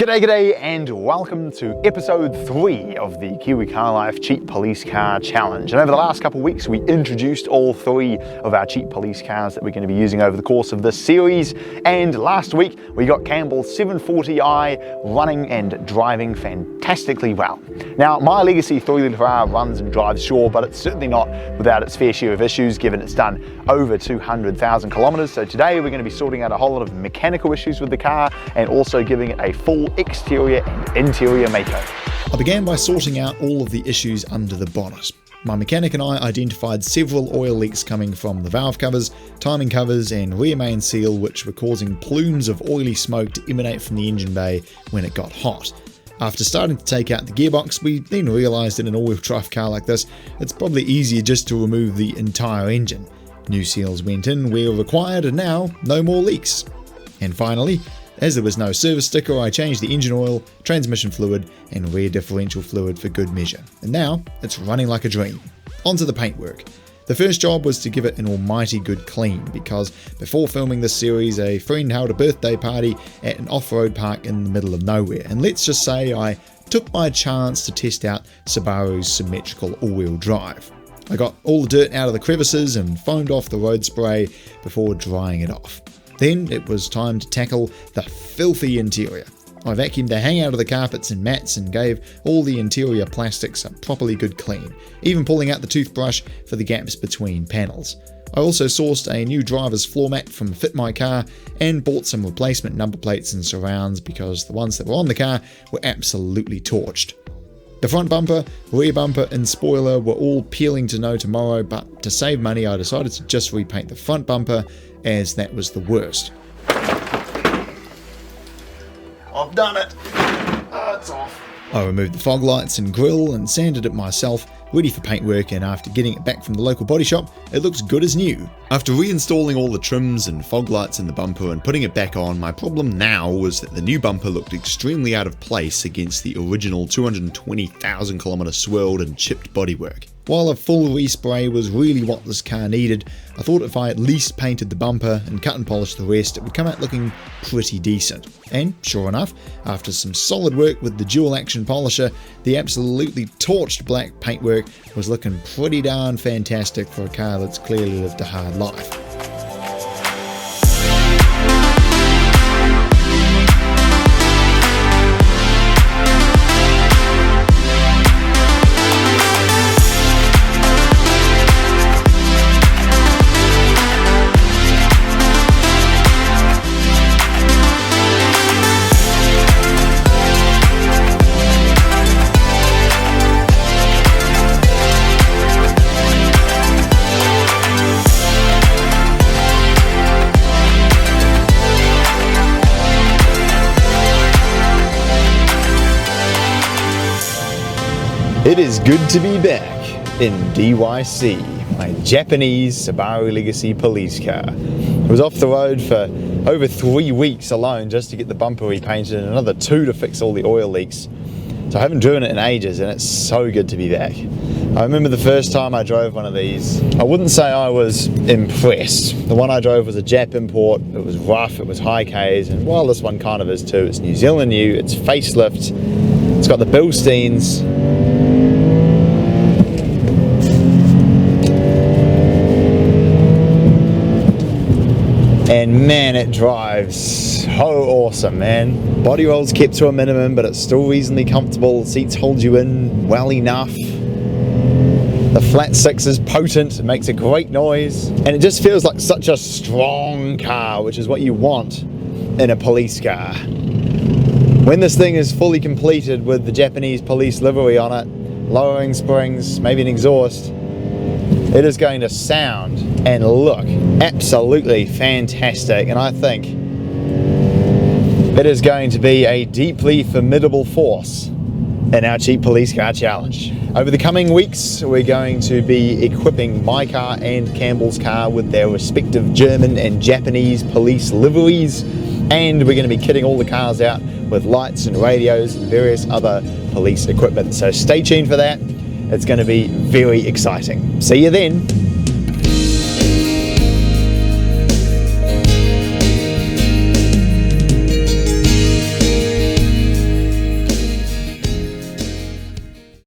G'day and welcome to episode 3 of the Kiwi Car Life Cheap Police Car Challenge. And over the last couple of weeks we introduced all 3 of our cheap police cars that we're going to be using over the course of this series. And last week we got Campbell's 740i running and driving fantastically well. Now my legacy 3-litre car runs and drives sure, but it's certainly not without its fair share of issues given it's done over 200,000 kilometres. So today we're going to be sorting out a whole lot of mechanical issues with the car and also giving it a full exterior and interior makeover. I began by sorting out all of the issues under the bonnet. My mechanic and I identified several oil leaks coming from the valve covers, timing covers and rear main seal, which were causing plumes of oily smoke to emanate from the engine bay when it got hot. After starting to take out the gearbox, we then realised in an all-wheel drive car like this, it's probably easier just to remove the entire engine. New seals went in where required and now no more leaks. And finally, as there was no service sticker, I changed the engine oil, transmission fluid and rear differential fluid for good measure. And now it's running like a dream. On to the paintwork. The first job was to give it an almighty good clean because before filming this series a friend held a birthday party at an off-road park in the middle of nowhere, and let's just say I took my chance to test out Subaru's symmetrical all-wheel drive. I got all the dirt out of the crevices and foamed off the road spray before drying it off. Then it was time to tackle the filthy interior. I vacuumed the hang out of the carpets and mats and gave all the interior plastics a properly good clean, even pulling out the toothbrush for the gaps between panels. I also sourced a new driver's floor mat from Fit My Car and bought some replacement number plates and surrounds because the ones that were on the car were absolutely torched. The front bumper, rear bumper and spoiler were all peeling to no tomorrow, but to save money I decided to just repaint the front bumper as that was the worst. I've done it! It's off. I removed the fog lights and grille and sanded it myself, ready for paintwork, and after getting it back from the local body shop, it looks good as new. After reinstalling all the trims and fog lights in the bumper and putting it back on, my problem now was that the new bumper looked extremely out of place against the original 220,000 kilometre swirled and chipped bodywork. While a full respray was really what this car needed, I thought if I at least painted the bumper and cut and polished the rest, it would come out looking pretty decent. And sure enough, after some solid work with the dual action polisher, the absolutely torched black paintwork was looking pretty darn fantastic for a car that's clearly lived a hard life. It is good to be back in DYC, my Japanese Subaru Legacy police car. It was off the road for over 3 weeks alone just to get the bumper repainted and another 2 to fix all the oil leaks. So I haven't driven it in ages and it's so good to be back. I remember the first time I drove one of these, I wouldn't say I was impressed. The one I drove was a Jap import, it was rough, it was high Ks, and while this one kind of is too, it's New Zealand new, it's facelift, it's got the Bilsteins. And man, it drives so awesome, man. Body roll's kept to a minimum, but it's still reasonably comfortable. The seats hold you in well enough. The flat 6 is potent, it makes a great noise. And it just feels like such a strong car, which is what you want in a police car. When this thing is fully completed with the Japanese police livery on it, lowering springs, maybe an exhaust, it is going to sound and look absolutely fantastic, and I think it is going to be a deeply formidable force in our cheap police car challenge. Over the coming weeks we're going to be equipping my car and Campbell's car with their respective German and Japanese police liveries, and we're going to be kitting all the cars out with lights and radios and various other police equipment. So stay tuned for that. It's going to be very exciting. See you then.